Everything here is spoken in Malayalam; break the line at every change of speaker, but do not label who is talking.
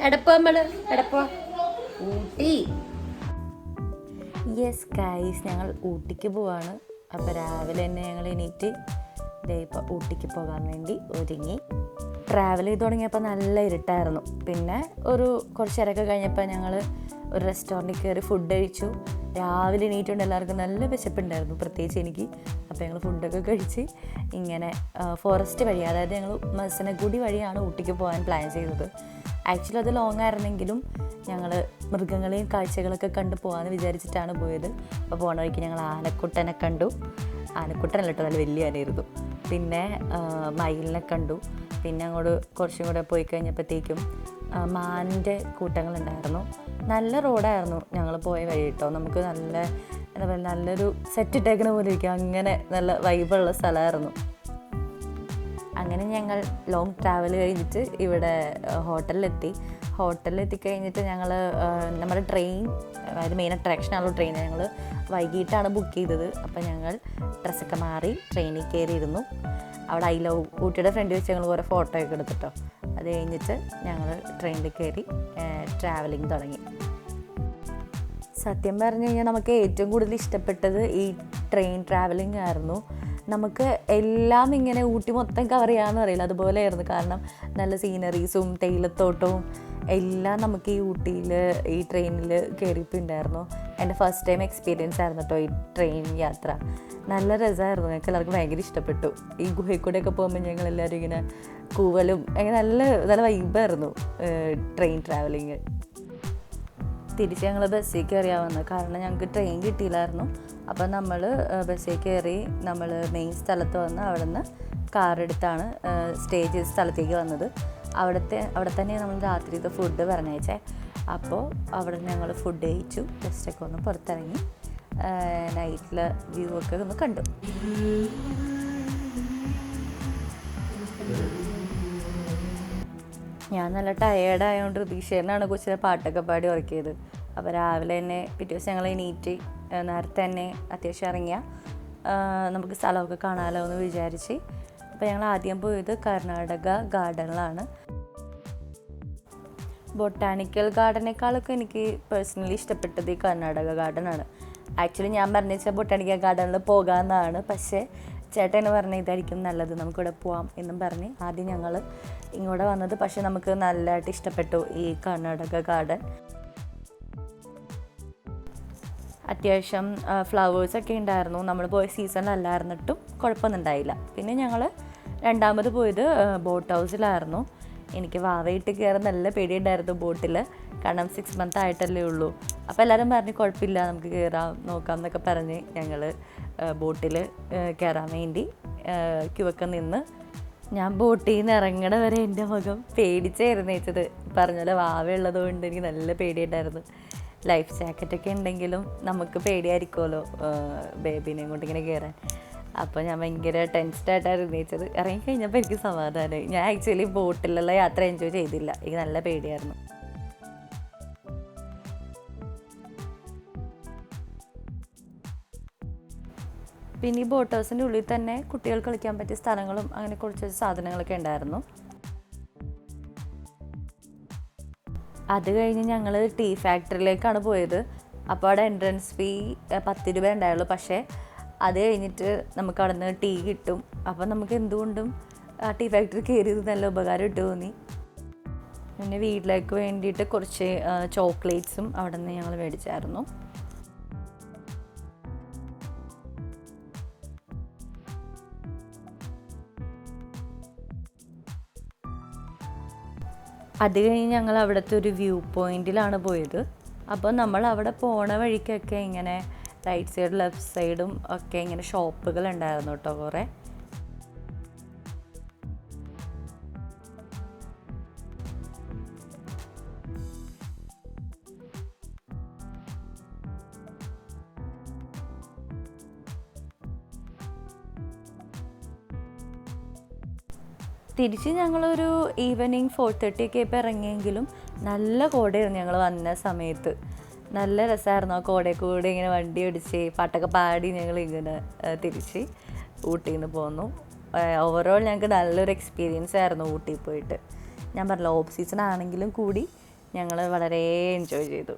എടപ്പോ ഊട്ടി. യെസ് ഗൈസ്, ഞങ്ങൾ ഊട്ടിക്ക് പോവാണ്. അപ്പോൾ രാവിലെ തന്നെ ഞങ്ങൾ എണീറ്റ് ഇപ്പോൾ ഊട്ടിക്ക് പോകാൻ വേണ്ടി ഒരുങ്ങി. ട്രാവൽ ചെയ്ത് തുടങ്ങിയപ്പോൾ നല്ല ഇരുട്ടായിരുന്നു. പിന്നെ കുറച്ച് നേരമൊക്കെ കഴിഞ്ഞപ്പോൾ ഞങ്ങൾ ഒരു റെസ്റ്റോറൻറ്റിൽ കയറി ഫുഡ് കഴിച്ചു. രാവിലെ എണീറ്റുകൊണ്ട് എല്ലാവർക്കും നല്ല വിശപ്പുണ്ടായിരുന്നു, പ്രത്യേകിച്ച് എനിക്ക്. അപ്പോൾ ഞങ്ങൾ ഫുഡൊക്കെ കഴിച്ച് ഇങ്ങനെ ഫോറസ്റ്റ് വഴി, അതായത് ഞങ്ങൾ മസനഗുഡി വഴിയാണ് ഊട്ടിക്ക് പോകാൻ പ്ലാൻ ചെയ്തത്. ആക്ച്വലി അത് ലോങ് ആയിരുന്നെങ്കിലും ഞങ്ങൾ മൃഗങ്ങളെയും കാഴ്ചകളൊക്കെ കണ്ടു പോകാമെന്ന് വിചാരിച്ചിട്ടാണ് പോയത്. അപ്പോൾ പോണ വഴിക്ക് ഞങ്ങൾ ആനക്കുട്ടനെ കണ്ടു. ആനക്കുട്ടനല്ല കേട്ടോ, നല്ല വലിയ ആനയായിരുന്നു. പിന്നെ മയിലിനെ കണ്ടു. പിന്നെ അങ്ങോട്ട് കുറച്ചും കൂടെ പോയി കഴിഞ്ഞപ്പോഴത്തേക്കും മാനിൻ്റെ കൂട്ടങ്ങളുണ്ടായിരുന്നു. നല്ല റോഡായിരുന്നു ഞങ്ങൾ പോയ വഴി കേട്ടോ. നമുക്ക് നല്ല എന്താ പറയുക, നല്ലൊരു സെറ്റ് ഇട്ടേക്കുന്ന പോലെ ഇരിക്കും, അങ്ങനെ നല്ല വൈബുള്ള സ്ഥലമായിരുന്നു. അങ്ങനെ ഞങ്ങൾ ലോങ് ട്രാവൽ കഴിഞ്ഞിട്ട് ഇവിടെ ഹോട്ടലിലെത്തി കഴിഞ്ഞിട്ട് ഞങ്ങൾ നമ്മുടെ ട്രെയിൻ, അതായത് മെയിൻ അട്രാക്ഷനാണല്ലോ ട്രെയിൻ, ഞങ്ങൾ വൈകിട്ടാണ് ബുക്ക് ചെയ്തത്. അപ്പോൾ ഞങ്ങൾ ഡ്രസ്സൊക്കെ മാറി ട്രെയിനിൽ കയറിയിരുന്നു. അവിടെ ഐ ലവ് ഊട്ടിയുടെ ഫ്രണ്ട് വെച്ച് ഞങ്ങൾ കുറേ ഫോട്ടോ ഒക്കെ എടുത്തിട്ടോ. അത് കഴിഞ്ഞിട്ട് ഞങ്ങൾ ട്രെയിനിൽ കയറി ട്രാവലിംഗ് തുടങ്ങി. സത്യം പറഞ്ഞു കഴിഞ്ഞാൽ നമുക്ക് ഏറ്റവും കൂടുതൽ ഇഷ്ടപ്പെട്ടത് ഈ ട്രെയിൻ ട്രാവലിംഗ് ആയിരുന്നു. നമുക്ക് എല്ലാം ഇങ്ങനെ ഊട്ടി മൊത്തം കവർ ചെയ്യാമെന്ന് അറിയില്ല, അതുപോലെയായിരുന്നു. കാരണം നല്ല സീനറീസും തേയിലത്തോട്ടവും എല്ലാം നമുക്ക് ഈ ഊട്ടിയിൽ ഈ ട്രെയിനിൽ കയറിയിട്ടുണ്ടായിരുന്നു. എൻ്റെ ഫസ്റ്റ് ടൈം എക്സ്പീരിയൻസ് ആയിരുന്നു കേട്ടോ ഈ ട്രെയിൻ യാത്ര. നല്ല രസമായിരുന്നു, ഞങ്ങൾക്ക് എല്ലാവർക്കും ഭയങ്കര ഇഷ്ടപ്പെട്ടു. ഈ ഗുഹയിൽ കൂടെയൊക്കെ പോകുമ്പോൾ ഞങ്ങളെല്ലാവരും ഇങ്ങനെ കൂവലും അങ്ങനെ നല്ല വൈബായിരുന്നു ട്രെയിൻ ട്രാവലിങ്. തിരിച്ച് ഞങ്ങൾ ബസ്സിൽ കയറിയാവുന്നത്, കാരണം ഞങ്ങൾക്ക് ട്രെയിൻ കിട്ടിയില്ലായിരുന്നു. അപ്പം നമ്മൾ ബസ്സിൽ കയറി നമ്മൾ മെയിൻ സ്ഥലത്ത് വന്ന് അവിടെ നിന്ന് കാറെടുത്താണ് സ്റ്റേ ചെയ്ത സ്ഥലത്തേക്ക് വന്നത്. അവിടെ തന്നെ നമ്മൾ രാത്രിത്തെ ഫുഡ് പറഞ്ഞയച്ചേ. അപ്പോൾ അവിടെ ഞങ്ങൾ ഫുഡ് കഴിച്ചു, ജസ്റ്റൊക്കെ ഒന്ന് പുറത്തിറങ്ങി നൈറ്റിലെ വ്യൂ ഒക്കെ ഒന്ന് കണ്ടു. ഞാൻ നല്ല ടയേർഡായതുകൊണ്ട് ഋതീഷേനാണ് കൊച്ചിനെ പാട്ടൊക്കെ പാടി ഉറക്കിയത്. അപ്പോൾ രാവിലെ തന്നെ പിറ്റേ ദിവസം ഞങ്ങൾ എണീറ്റ് നേരത്തെ തന്നെ അത്യാവശ്യം ഇറങ്ങിയാൽ നമുക്ക് സ്ഥലമൊക്കെ കാണാമല്ലോ എന്ന് വിചാരിച്ച്. അപ്പോൾ ഞങ്ങൾ ആദ്യം പോയത് കർണാടക ഗാർഡനിലാണ്. ബൊട്ടാണിക്കൽ ഗാർഡനേക്കാളൊക്കെ എനിക്ക് പേഴ്സണലി ഇഷ്ടപ്പെട്ടത് ഈ കർണാടക ഗാർഡനാണ്. ആക്ച്വലി ഞാൻ പറഞ്ഞാൽ ബൊട്ടാണിക്കൽ ഗാർഡനിൽ പോകാമെന്നാണ്, പക്ഷേ ചേട്ടൻ പറഞ്ഞ ഇതായിരിക്കും നല്ലത്, നമുക്കിവിടെ പോവാം എന്നും പറഞ്ഞ് ആദ്യം ഞങ്ങൾ ഇങ്ങോട്ട് വന്നത്. പക്ഷേ നമുക്ക് നല്ലതായിട്ട് ഇഷ്ടപ്പെട്ടു ഈ കർണാടക ഗാർഡൻ. അത്യാവശ്യം ഫ്ലവേഴ്സൊക്കെ ഉണ്ടായിരുന്നു. നമ്മൾ പോയ സീസണിലല്ലായിരുന്നിട്ടും കുഴപ്പമൊന്നും ഉണ്ടായില്ല. പിന്നെ ഞങ്ങൾ രണ്ടാമത് പോയത് ബോട്ട് ഹൗസിലായിരുന്നു. എനിക്ക് വാവയിട്ട് കയറാൻ നല്ല പേടിയുണ്ടായിരുന്നു ബോട്ടിൽ, കാരണം 6 months ആയിട്ടല്ലേ ഉള്ളൂ. അപ്പോൾ എല്ലാവരും പറഞ്ഞ് കുഴപ്പമില്ല, നമുക്ക് കയറാം നോക്കാം എന്നൊക്കെ പറഞ്ഞ് ഞങ്ങൾ ബോട്ടിൽ കയറാൻ വേണ്ടി ക്യൂവൊക്കെ നിന്ന്. ഞാൻ ബോട്ടിൽ നിന്ന് ഇറങ്ങണ വരെ എൻ്റെ മുഖം പേടിച്ചായിരുന്നു വെച്ചത്. പറഞ്ഞ പോലെ വാവയുള്ളത് കൊണ്ട് എനിക്ക് നല്ല പേടിയുണ്ടായിരുന്നു. ലൈഫ് ജാക്കറ്റൊക്കെ ഉണ്ടെങ്കിലും നമുക്ക് പേടിയായിരിക്കുമല്ലോ ബേബീനെയും കൊണ്ട് ഇങ്ങനെ കയറാൻ. അപ്പോൾ ഞാൻ ഭയങ്കര ടെൻസ്ഡായിട്ടായിരുന്നു വെച്ചത്. ഇറങ്ങിക്കഴിഞ്ഞപ്പോൾ എനിക്ക് സമാധാനമായി. ഞാൻ ആക്ച്വലി ബോട്ടിലുള്ള യാത്ര എൻജോയ് ചെയ്തില്ല, എനിക്ക് നല്ല പേടിയായിരുന്നു. പിന്നെ ഈ ബോട്ട് ഹൗസിൻ്റെ ഉള്ളിൽ തന്നെ കുട്ടികൾ കളിക്കാൻ പറ്റിയ സ്ഥലങ്ങളും അങ്ങനെ കുറച്ച് സാധനങ്ങളൊക്കെ ഉണ്ടായിരുന്നു. അത് കഴിഞ്ഞ് ഞങ്ങൾ ടീ ഫാക്ടറിയിലേക്കാണ് പോയത്. അപ്പോൾ അവിടെ എൻട്രൻസ് ഫീ 10 രൂപ ഉണ്ടായുള്ളൂ. പക്ഷേ അത് കഴിഞ്ഞിട്ട് നമുക്ക് അവിടെ നിന്ന് ടീ കിട്ടും. അപ്പോൾ നമുക്ക് എന്തുകൊണ്ടും ആ ടീ ഫാക്ടറി കയറിയത് നല്ല ഉപകാരം ഇട്ട് തോന്നി. പിന്നെ വീട്ടിലേക്ക് വേണ്ടിയിട്ട് കുറച്ച് ചോക്ലേറ്റ്സും അവിടെ നിന്ന് ഞങ്ങൾ മേടിച്ചായിരുന്നു. അത് കഴിഞ്ഞ് ഞങ്ങൾ അവിടുത്തെ ഒരു വ്യൂ പോയിൻറ്റിലാണ് പോയത്. അപ്പോൾ നമ്മൾ അവിടെ പോണ വഴിക്കൊക്കെ ഇങ്ങനെ റൈറ്റ് സൈഡ് ലെഫ്റ്റ് സൈഡും ഒക്കെ ഇങ്ങനെ ഷോപ്പുകൾ ഉണ്ടായിരുന്നു കേട്ടോ കുറേ. തിരിച്ച് ഞങ്ങളൊരു ഈവനിങ് 4:30 ഒക്കെ ഇപ്പോൾ ഇറങ്ങിയെങ്കിലും നല്ല കോടയായിരുന്നു ഞങ്ങൾ വന്ന സമയത്ത്. നല്ല രസമായിരുന്നു ആ കോടയിൽ കൂടെ ഇങ്ങനെ വണ്ടി ഓടിച്ച് പാട്ടൊക്കെ പാടി ഞങ്ങൾ ഇങ്ങനെ തിരിച്ച് ഊട്ടിയിൽ നിന്ന് പോന്നു. ഓവറോൾ ഞങ്ങൾക്ക് നല്ലൊരു എക്സ്പീരിയൻസ് ആയിരുന്നു ഊട്ടി പോയിട്ട്. ഞാൻ പറഞ്ഞില്ല ഓഫ് സീസൺ ആണെങ്കിലും കൂടി ഞങ്ങൾ വളരെ എൻജോയ് ചെയ്തു.